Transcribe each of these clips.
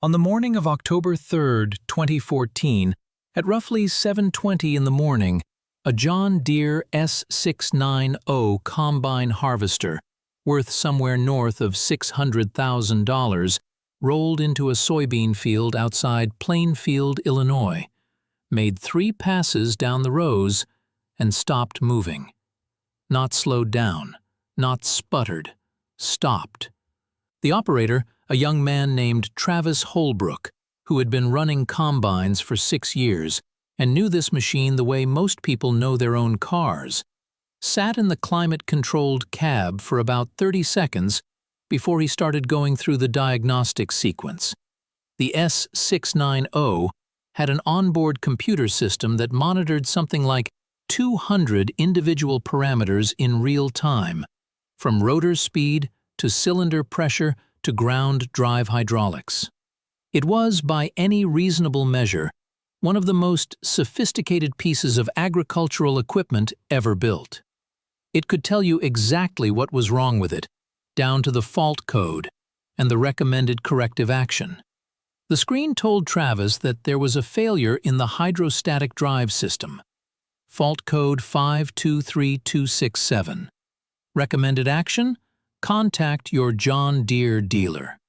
On the morning of October 3, 2014, at roughly 7:20 in the morning, a John Deere S690 combine harvester, worth somewhere north of $600,000, rolled into a soybean field outside Plainfield, Illinois, made 3 passes down the rows, and stopped moving. Not slowed down, not sputtered, stopped. The operator, a young man named Travis Holbrook, who had been running combines for 6 years and knew this machine the way most people know their own cars, sat in the climate-controlled cab for about 30 seconds before he started going through the diagnostic sequence. The S690 had an onboard computer system that monitored something like 200 individual parameters in real time, from rotor speed to cylinder pressure to ground drive hydraulics. It was, by any reasonable measure, one of the most sophisticated pieces of agricultural equipment ever built. It could tell you exactly what was wrong with it, down to the fault code and the recommended corrective action. The screen told Travis that there was a failure in the hydrostatic drive system. Fault code 523267. Recommended action? Contact your John Deere dealer.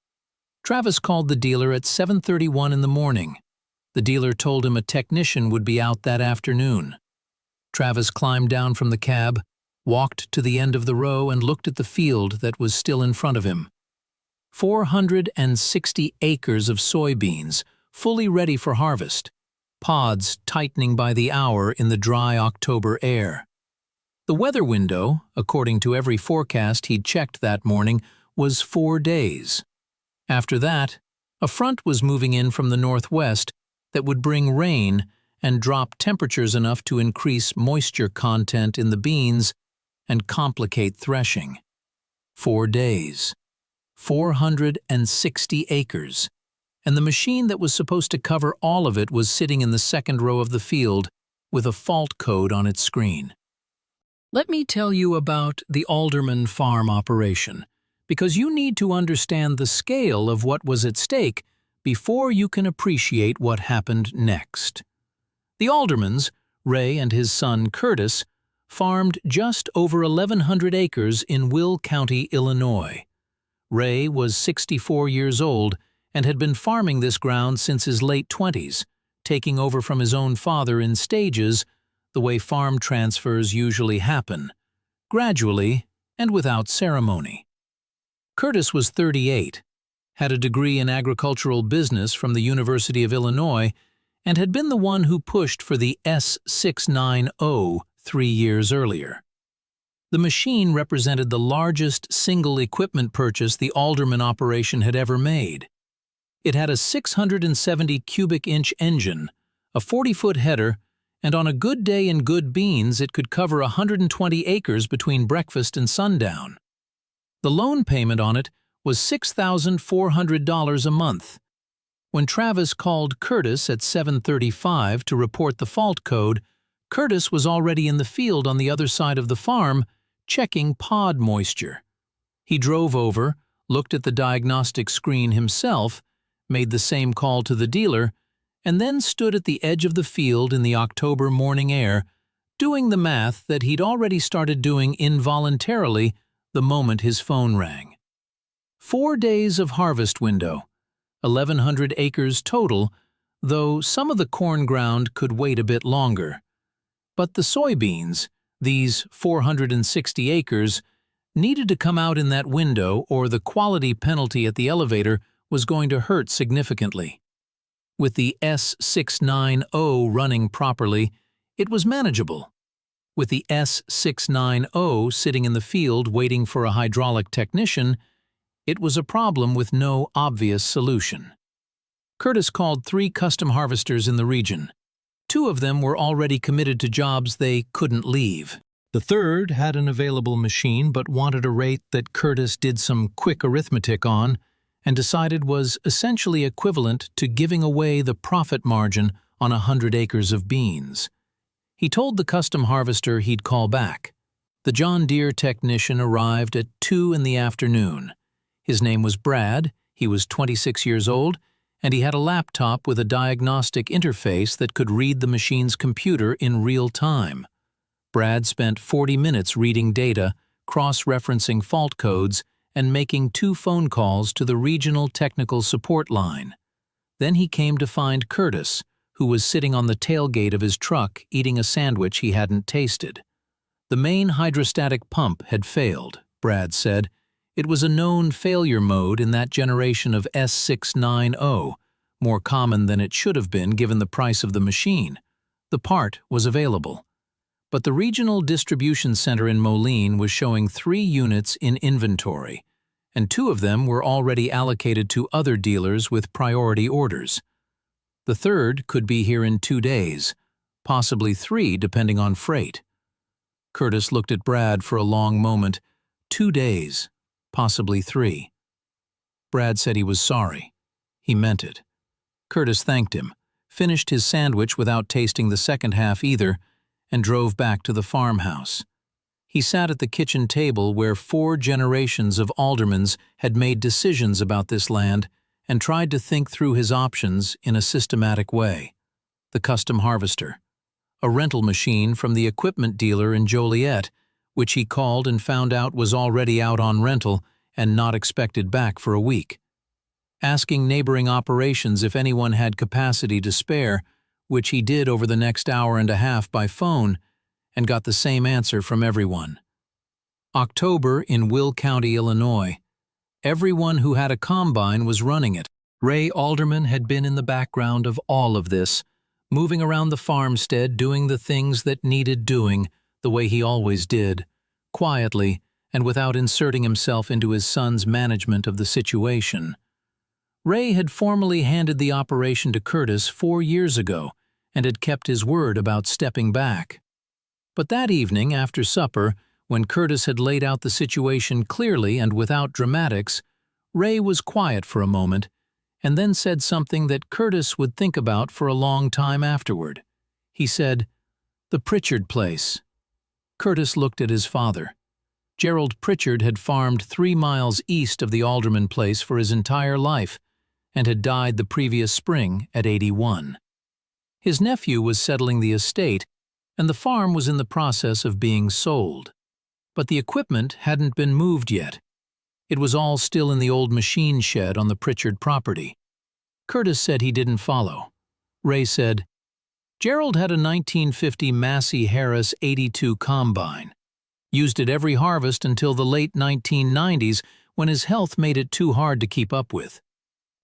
Travis called the dealer at 7:31 in the morning. The dealer told him a technician would be out that afternoon. Travis climbed down from the cab, walked to the end of the row and looked at the field that was still in front of him. 460 acres of soybeans, fully ready for harvest, pods tightening by the hour in the dry October air. The weather window, according to every forecast he'd checked that morning, was 4 days. After that, a front was moving in from the northwest that would bring rain and drop temperatures enough to increase moisture content in the beans and complicate threshing. 4 days. 460 acres. And the machine that was supposed to cover all of it was sitting in the second row of the field with a fault code on its screen. Let me tell you about the Alderman farm operation, because you need to understand the scale of what was at stake before you can appreciate what happened next. The Aldermans, Ray and his son Curtis, farmed just over 1,100 acres in Will County, Illinois. Ray was 64 years old and had been farming this ground since his late 20s, taking over from his own father in stages, the way farm transfers usually happen, gradually and without ceremony. Curtis was 38, had a degree in agricultural business from the University of Illinois, and had been the one who pushed for the S690 3 years earlier. The machine represented the largest single equipment purchase the Alderman operation had ever made. It had a 670 cubic inch engine, a 40-foot header, and on a good day in good beans it could cover 120 acres between breakfast and sundown. The loan payment on it was $6,400 a month. When Travis called Curtis at 7:35 to report the fault code, Curtis was already in the field on the other side of the farm, checking pod moisture. He drove over, looked at the diagnostic screen himself, made the same call to the dealer, and then stood at the edge of the field in the October morning air, doing the math that he'd already started doing involuntarily the moment his phone rang. 4 days of harvest window, 1,100 acres total, though some of the corn ground could wait a bit longer. But the soybeans, these 460 acres, needed to come out in that window or the quality penalty at the elevator was going to hurt significantly. With the S690 running properly, it was manageable. With the S690 sitting in the field waiting for a hydraulic technician, it was a problem with no obvious solution. Curtis called 3 custom harvesters in the region. 2 of them were already committed to jobs they couldn't leave. The third had an available machine but wanted a rate that Curtis did some quick arithmetic on and decided was essentially equivalent to giving away the profit margin on 100 acres of beans. He told the custom harvester he'd call back. The John Deere technician arrived at 2 in the afternoon. His name was Brad, he was 26 years old, and he had a laptop with a diagnostic interface that could read the machine's computer in real time. Brad spent 40 minutes reading data, cross-referencing fault codes, and making 2 phone calls to the regional technical support line. Then he came to find Curtis, who was sitting on the tailgate of his truck eating a sandwich he hadn't tasted. The main hydrostatic pump had failed, Brad said. It was a known failure mode in that generation of S690, more common than it should have been given the price of the machine. The part was available. But the regional distribution center in Moline was showing 3 units in inventory, and 2 of them were already allocated to other dealers with priority orders. The third could be here in 2 days, possibly 3 depending on freight. Curtis looked at Brad for a long moment. 2 days, possibly 3. Brad said he was sorry. He meant it. Curtis thanked him, finished his sandwich without tasting the second half either, and drove back to the farmhouse. He sat at the kitchen table where 4 generations of aldermans had made decisions about this land and tried to think through his options in a systematic way. The custom harvester, a rental machine from the equipment dealer in Joliet, which he called and found out was already out on rental and not expected back for a week. Asking neighboring operations if anyone had capacity to spare, which he did over the next hour and a half by phone, and got the same answer from everyone. October in Will County, Illinois. Everyone who had a combine was running it. Ray Alderman had been in the background of all of this, moving around the farmstead doing the things that needed doing, the way he always did, quietly and without inserting himself into his son's management of the situation. Ray had formally handed the operation to Curtis 4 years ago and had kept his word about stepping back. But that evening, after supper, when Curtis had laid out the situation clearly and without dramatics, Ray was quiet for a moment and then said something that Curtis would think about for a long time afterward. He said, "The Pritchard place." Curtis looked at his father. Gerald Pritchard had farmed 3 miles east of the Alderman place for his entire life and had died the previous spring at 81. His nephew was settling the estate, and the farm was in the process of being sold. But the equipment hadn't been moved yet. It was all still in the old machine shed on the Pritchard property. Curtis said he didn't follow. Ray said, "Gerald had a 1950 Massey-Harris 82 combine. Used it every harvest until the late 1990s when his health made it too hard to keep up with.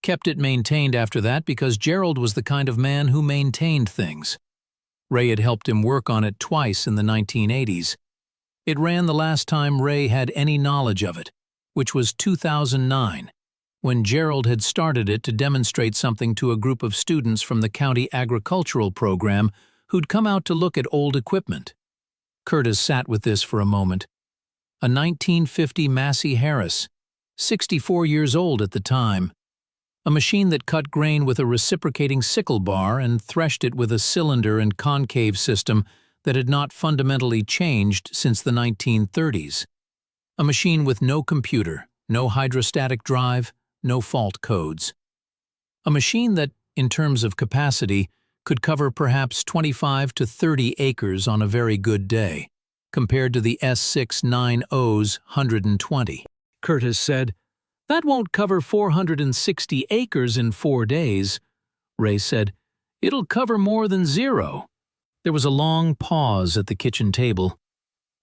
Kept it maintained after that because Gerald was the kind of man who maintained things. Ray had helped him work on it twice in the 1980s. It ran the last time Ray had any knowledge of it, which was 2009, when Gerald had started it to demonstrate something to a group of students from the county agricultural program who'd come out to look at old equipment. Curtis sat with this for a moment. A 1950 Massey-Harris, 64 years old at the time. A machine that cut grain with a reciprocating sickle bar and threshed it with a cylinder and concave system that had not fundamentally changed since the 1930s. A machine with no computer, no hydrostatic drive, no fault codes. A machine that, in terms of capacity, could cover perhaps 25 to 30 acres on a very good day, compared to the S690's 120. Curtis said, "That won't cover 460 acres in 4 days." Ray said, "It'll cover more than 0. There was a long pause at the kitchen table.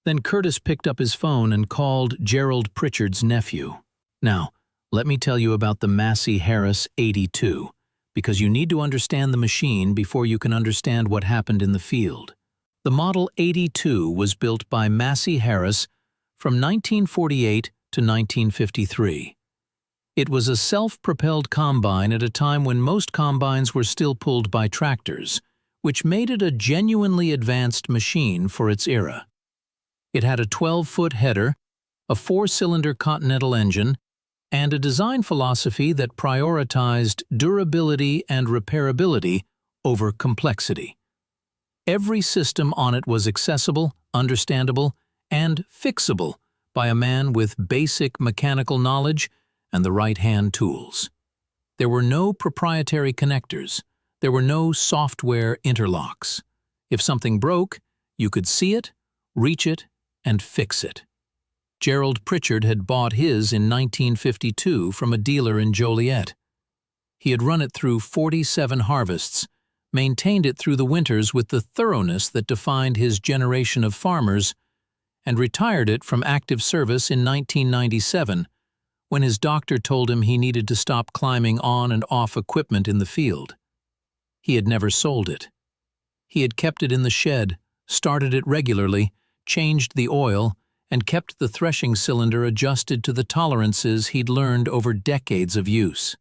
Then Curtis picked up his phone and called Gerald Pritchard's nephew. "Now, let me tell you about the Massey-Harris 82, because you need to understand the machine before you can understand what happened in the field. The Model 82 was built by Massey-Harris from 1948 to 1953. It was a self-propelled combine at a time when most combines were still pulled by tractors, which made it a genuinely advanced machine for its era. It had a 12-foot header, a 4-cylinder Continental engine, and a design philosophy that prioritized durability and repairability over complexity. Every system on it was accessible, understandable, and fixable by a man with basic mechanical knowledge and the right-hand tools. There were no proprietary connectors. There were no software interlocks. If something broke, you could see it, reach it, and fix it. Gerald Pritchard had bought his in 1952 from a dealer in Joliet. He had run it through 47 harvests, maintained it through the winters with the thoroughness that defined his generation of farmers, and retired it from active service in 1997 when his doctor told him he needed to stop climbing on and off equipment in the field. He had never sold it. He had kept it in the shed, started it regularly, changed the oil, and kept the threshing cylinder adjusted to the tolerances he'd learned over decades of use.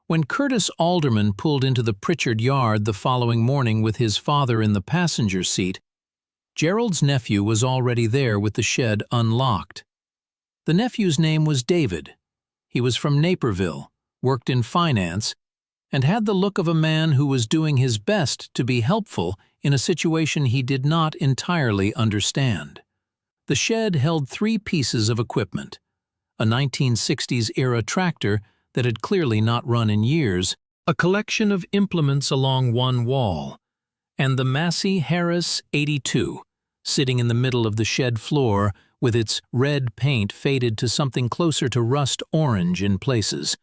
When Curtis Alderman pulled into the Pritchard yard the following morning with his father in the passenger seat, Gerald's nephew was already there with the shed unlocked. The nephew's name was David. He was from Naperville, worked in finance, and had the look of a man who was doing his best to be helpful in a situation he did not entirely understand. The shed held 3 pieces of equipment: a 1960s-era tractor that had clearly not run in years, a collection of implements along one wall, and the Massey-Harris 82, sitting in the middle of the shed floor with its red paint faded to something closer to rust orange in places,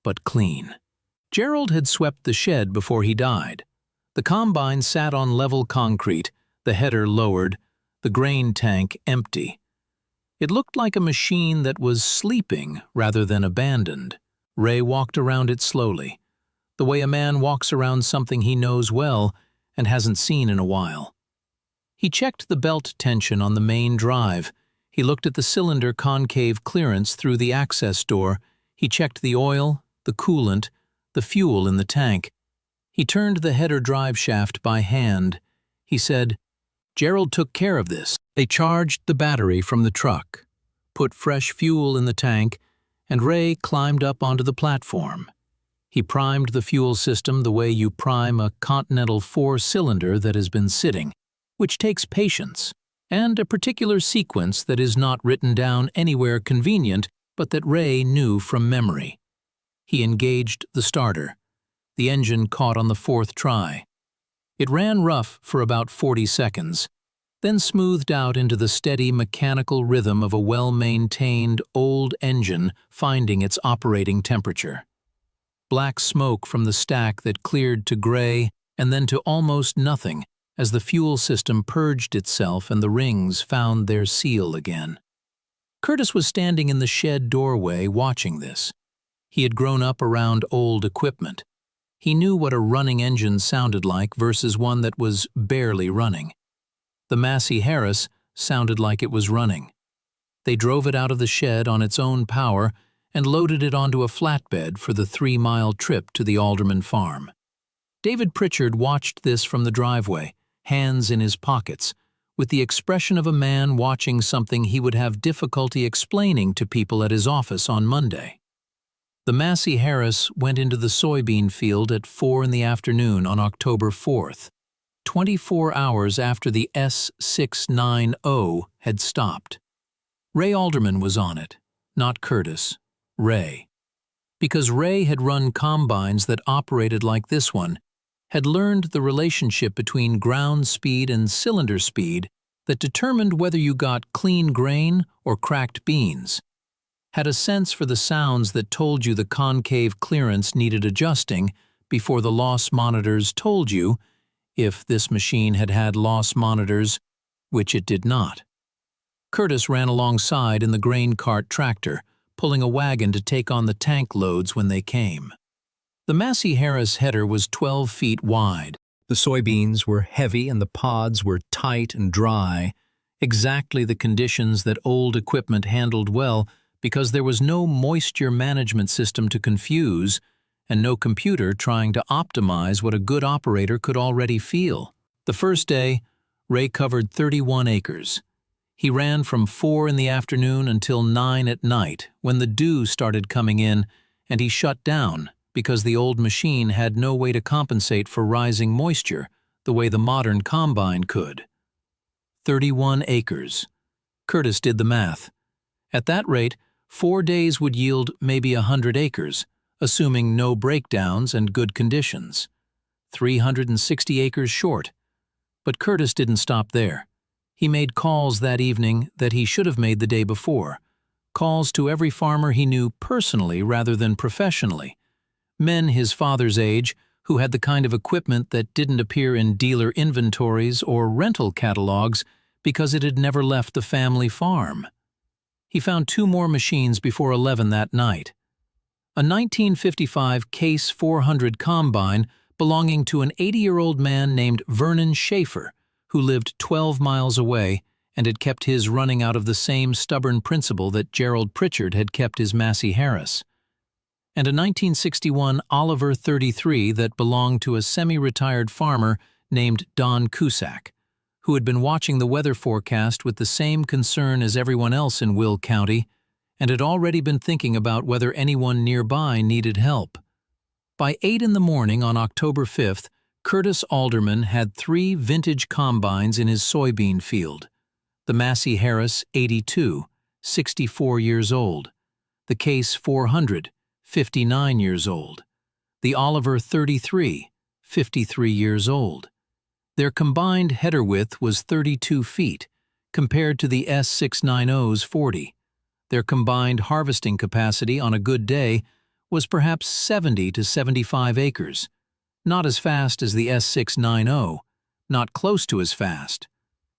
but clean. Gerald had swept the shed before he died. The combine sat on level concrete, the header lowered, the grain tank empty. It looked like a machine that was sleeping rather than abandoned. Ray walked around it slowly, the way a man walks around something he knows well and hasn't seen in a while. He checked the belt tension on the main drive. He looked at the cylinder concave clearance through the access door. He checked the oil, the coolant, the fuel in the tank. He turned the header drive shaft by hand. He said, "Gerald took care of this." They charged the battery from the truck, put fresh fuel in the tank, and Ray climbed up onto the platform. He primed the fuel system the way you prime a Continental 4-cylinder that has been sitting, which takes patience, and a particular sequence that is not written down anywhere convenient, but that Ray knew from memory. He engaged the starter. The engine caught on the 4th try. It ran rough for about 40 seconds, then smoothed out into the steady mechanical rhythm of a well-maintained old engine finding its operating temperature. Black smoke from the stack that cleared to gray and then to almost nothing as the fuel system purged itself and the rings found their seal again. Curtis was standing in the shed doorway watching this. He had grown up around old equipment. He knew what a running engine sounded like versus one that was barely running. The Massey-Harris sounded like it was running. They drove it out of the shed on its own power and loaded it onto a flatbed for the 3-mile trip to the Alderman farm. David Pritchard watched this from the driveway, hands in his pockets, with the expression of a man watching something he would have difficulty explaining to people at his office on Monday. The Massey-Harris went into the soybean field at 4 in the afternoon on October 4th, 24 hours after the S690 had stopped. Ray Alderman was on it, not Curtis, Ray. Because Ray had run combines that operated like this one, had learned the relationship between ground speed and cylinder speed that determined whether you got clean grain or cracked beans, had a sense for the sounds that told you the concave clearance needed adjusting before the loss monitors told you, if this machine had had loss monitors, which it did not. Curtis ran alongside in the grain cart tractor, pulling a wagon to take on the tank loads when they came. The Massey-Harris header was 12 feet wide. The soybeans were heavy and the pods were tight and dry, exactly the conditions that old equipment handled well because there was no moisture management system to confuse and no computer trying to optimize what a good operator could already feel. The first day, Ray covered 31 acres. He ran from 4 in the afternoon until 9 at night when the dew started coming in and he shut down because the old machine had no way to compensate for rising moisture the way the modern combine could. 31 acres. Curtis did the math. At that rate, 4 days would yield maybe 100 acres, assuming no breakdowns and good conditions. 360 acres short. But Curtis didn't stop there. He made calls that evening that he should have made the day before. Calls to every farmer he knew personally rather than professionally. Men his father's age who had the kind of equipment that didn't appear in dealer inventories or rental catalogs because it had never left the family farm. He found 2 more machines before 11 that night. A 1955 Case 400 combine belonging to an 80-year-old man named Vernon Schaefer, who lived 12 miles away and had kept his running out of the same stubborn principle that Gerald Pritchard had kept his Massey-Harris. And a 1961 Oliver 33 that belonged to a semi-retired farmer named Don Cusack, who had been watching the weather forecast with the same concern as everyone else in Will County and had already been thinking about whether anyone nearby needed help. By 8 in the morning on October 5th, Curtis Alderman had 3 vintage combines in his soybean field. The Massey-Harris 82, 64 years old. The Case 400, 59 years old. The Oliver 33, 53 years old. Their combined header width was 32 feet, compared to the S690's 40. Their combined harvesting capacity on a good day was perhaps 70 to 75 acres. Not as fast as the S690, not close to as fast,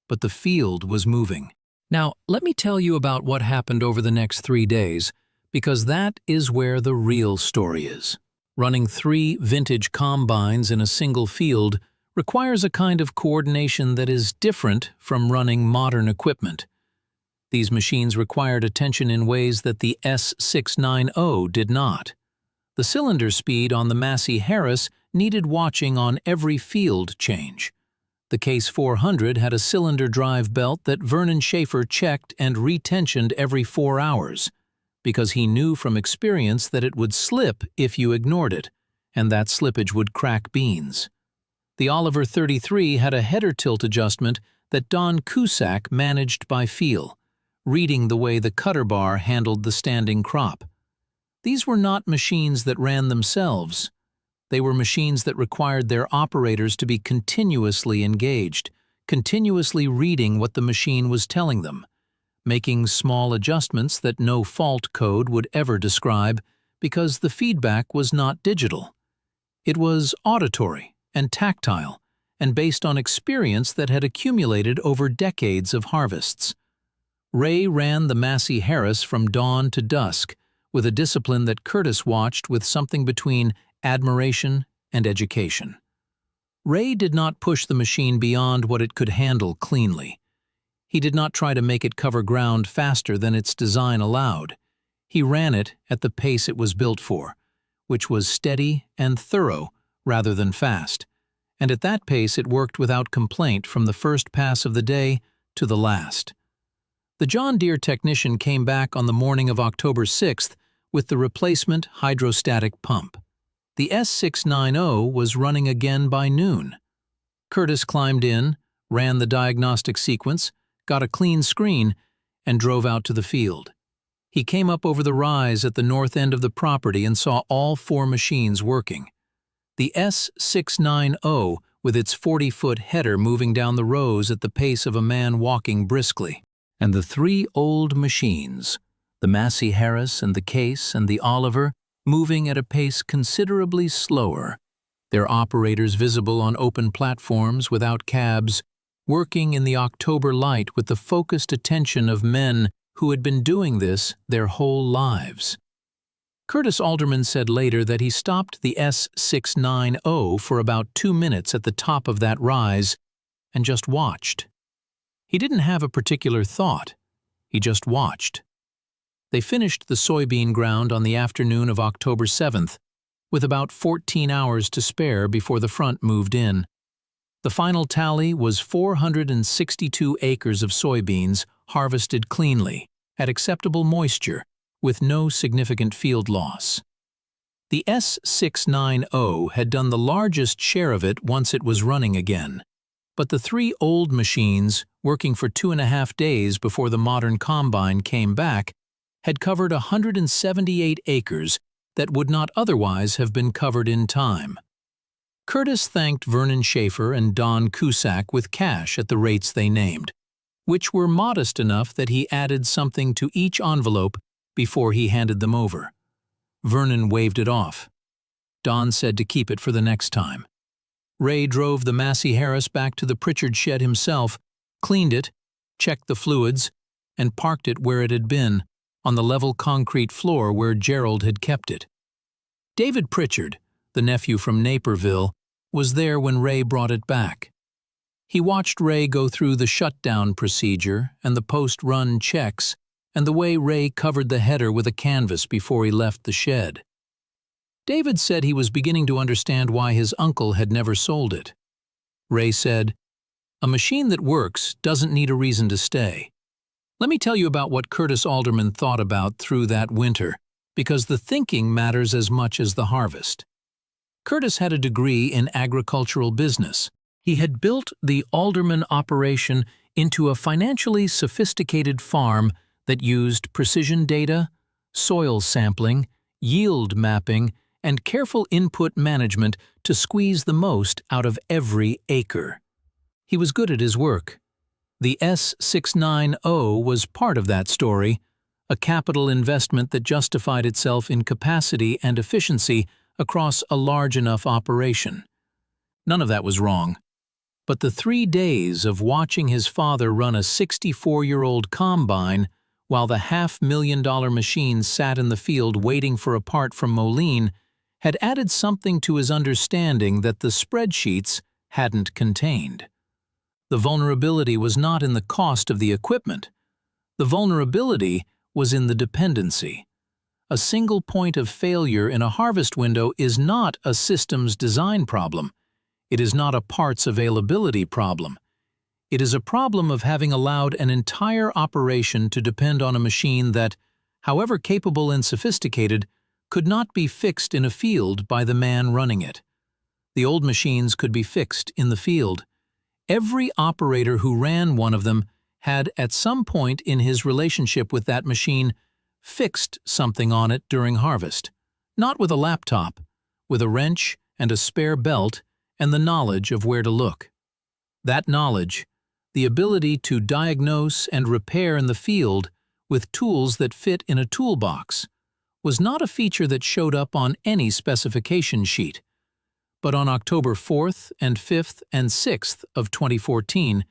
but the field was moving. Now, let me tell you about what happened over the next 3 days, because that is where the real story is. Running 3 vintage combines in a single field requires a kind of coordination that is different from running modern equipment. These machines required attention in ways that the S690 did not. The cylinder speed on the Massey-Harris needed watching on every field change. The Case 400 had a cylinder drive belt that Vernon Schaefer checked and retensioned every 4 hours, because he knew from experience that it would slip if you ignored it, and that slippage would crack beans. The Oliver 33 had a header tilt adjustment that Don Cusack managed by feel, reading the way the cutter bar handled the standing crop. These were not machines that ran themselves. They were machines that required their operators to be continuously engaged, continuously reading what the machine was telling them, making small adjustments that no fault code would ever describe because the feedback was not digital. It was auditory and tactile, and based on experience that had accumulated over decades of harvests. Ray ran the Massey-Harris from dawn to dusk with a discipline that Curtis watched with something between admiration and education. Ray did not push the machine beyond what it could handle cleanly. He did not try to make it cover ground faster than its design allowed. He ran it at the pace it was built for, which was steady and thorough rather than fast, and at that pace it worked without complaint from the first pass of the day to the last. The John Deere technician came back on the morning of October 6th with the replacement hydrostatic pump. The S690 was running again by noon. Curtis climbed in, ran the diagnostic sequence, got a clean screen, and drove out to the field. He came up over the rise at the north end of the property and saw all 4 machines working. The S690 with its 40-foot header moving down the rows at the pace of a man walking briskly. And the 3 old machines, the Massey-Harris and the Case and the Oliver, moving at a pace considerably slower, their operators visible on open platforms without cabs, working in the October light with the focused attention of men who had been doing this their whole lives. Curtis Alderman said later that he stopped the S690 for about 2 minutes at the top of that rise and just watched. He didn't have a particular thought. He just watched. They finished the soybean ground on the afternoon of October 7th, with about 14 hours to spare before the front moved in. The final tally was 462 acres of soybeans harvested cleanly, at acceptable moisture, with no significant field loss. The S690 had done the largest share of it once it was running again, but the 3 old machines, working for 2.5 days before the modern combine came back, had covered 178 acres that would not otherwise have been covered in time. Curtis thanked Vernon Schaefer and Don Cusack with cash at the rates they named, which were modest enough that he added something to each envelope before he handed them over. Vernon waved it off. Don said to keep it for the next time. Ray drove the Massey-Harris back to the Pritchard shed himself, cleaned it, checked the fluids, and parked it where it had been, on the level concrete floor where Gerald had kept it. David Pritchard, the nephew from Naperville, was there when Ray brought it back. He watched Ray go through the shutdown procedure and the post-run checks and the way Ray covered the header with a canvas before he left the shed. David said he was beginning to understand why his uncle had never sold it. Ray said, "A machine that works doesn't need a reason to stay." Let me tell you about what Curtis Alderman thought about through that winter, because the thinking matters as much as the harvest. Curtis had a degree in agricultural business. He had built the Alderman operation into a financially sophisticated farm that used precision data, soil sampling, yield mapping, and careful input management to squeeze the most out of every acre. He was good at his work. The S690 was part of that story, a capital investment that justified itself in capacity and efficiency across a large enough operation. None of that was wrong. But the 3 days of watching his father run a 64-year-old combine while the $500,000 machine sat in the field waiting for a part from Moline had added something to his understanding that the spreadsheets hadn't contained. The vulnerability was not in the cost of the equipment. The vulnerability was in the dependency. A single point of failure in a harvest window is not a systems design problem. It is not a parts availability problem. It is a problem of having allowed an entire operation to depend on a machine that, however capable and sophisticated, could not be fixed in a field by the man running it. The old machines could be fixed in the field. Every operator who ran one of them had, at some point in his relationship with that machine, fixed something on it during harvest. Not with a laptop, with a wrench and a spare belt and the knowledge of where to look. That knowledge, the ability to diagnose and repair in the field with tools that fit in a toolbox, was not a feature that showed up on any specification sheet. But on October 4th and 5th and 6th of 2014,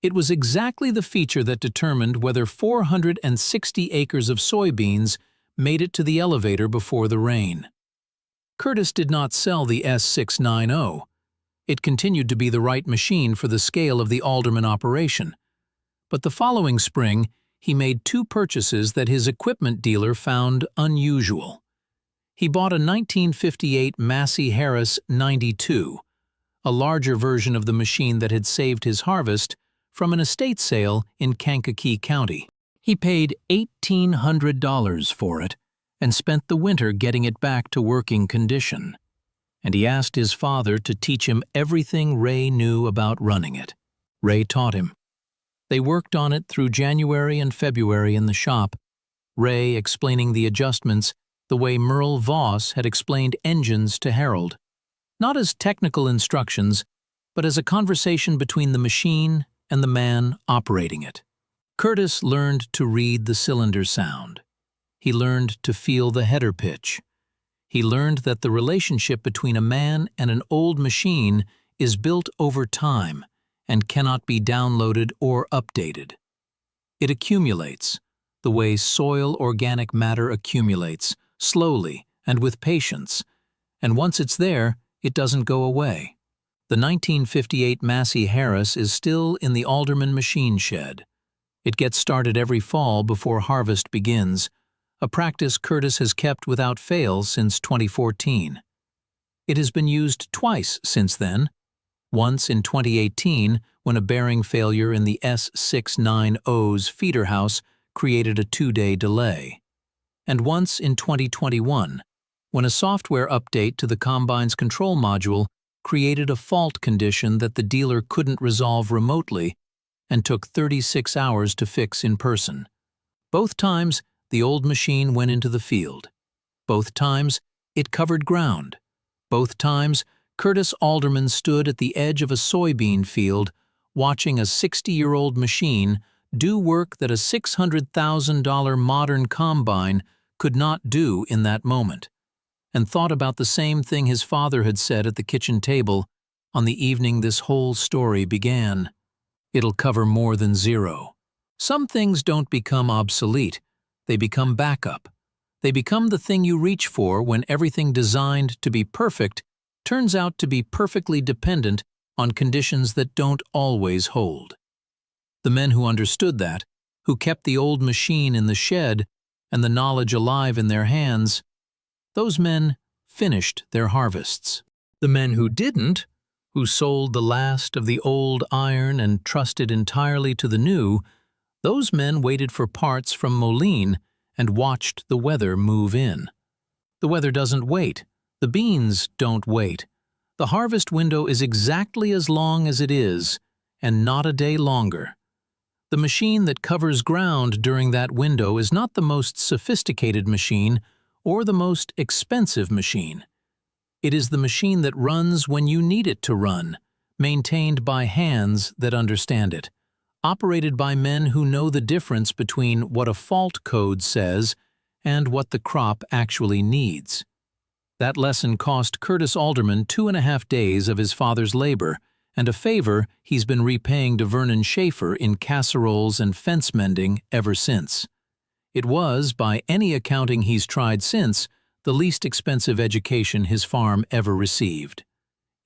it was exactly the feature that determined whether 460 acres of soybeans made it to the elevator before the rain. Curtis did not sell the S690. It continued to be the right machine for the scale of the Alderman operation. But the following spring, he made 2 purchases that his equipment dealer found unusual. He bought a 1958 Massey-Harris 92, a larger version of the machine that had saved his harvest, from an estate sale in Kankakee County. He paid $1,800 for it and spent the winter getting it back to working condition. And he asked his father to teach him everything Ray knew about running it. Ray taught him. They worked on it through January and February in the shop, Ray explaining the adjustments the way Merle Voss had explained engines to Harold, not as technical instructions, but as a conversation between the machine and the man operating it. Curtis learned to read the cylinder sound. He learned to feel the header pitch. He learned that the relationship between a man and an old machine is built over time and cannot be downloaded or updated. It accumulates, the way soil organic matter accumulates, slowly and with patience, and once it's there, it doesn't go away. The 1958 Massey-Harris is still in the Alderman machine shed. It gets started every fall before harvest begins, a practice Curtis has kept without fail since 2014. It has been used twice since then, once in 2018 when a bearing failure in the S690's feeder house created a 2-day delay, and once in 2021 when a software update to the combine's control module created a fault condition that the dealer couldn't resolve remotely and took 36 hours to fix in person. Both times, the old machine went into the field. Both times, it covered ground. Both times, Curtis Alderman stood at the edge of a soybean field, watching a 60-year-old machine do work that a $600,000 modern combine could not do in that moment, and thought about the same thing his father had said at the kitchen table on the evening this whole story began. It'll cover more than zero. Some things don't become obsolete, they become backup. They become the thing you reach for when everything designed to be perfect turns out to be perfectly dependent on conditions that don't always hold. The men who understood that, who kept the old machine in the shed and the knowledge alive in their hands, those men finished their harvests. The men who didn't, who sold the last of the old iron and trusted entirely to the new, those men waited for parts from Moline and watched the weather move in. The weather doesn't wait. The beans don't wait. The harvest window is exactly as long as it is, and not a day longer. The machine that covers ground during that window is not the most sophisticated machine or the most expensive machine. It is the machine that runs when you need it to run, maintained by hands that understand it, operated by men who know the difference between what a fault code says and what the crop actually needs. That lesson cost Curtis Alderman 2.5 days of his father's labor, and a favor he's been repaying to Vernon Schaefer in casseroles and fence mending ever since. It was, by any accounting he's tried since, the least expensive education his farm ever received.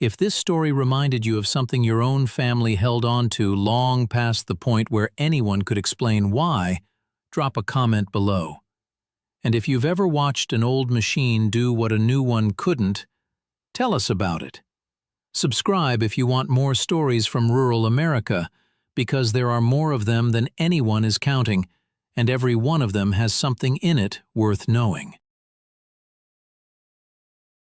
If this story reminded you of something your own family held on to long past the point where anyone could explain why, drop a comment below. And if you've ever watched an old machine do what a new one couldn't, tell us about it. Subscribe if you want more stories from rural America, because there are more of them than anyone is counting, and every one of them has something in it worth knowing.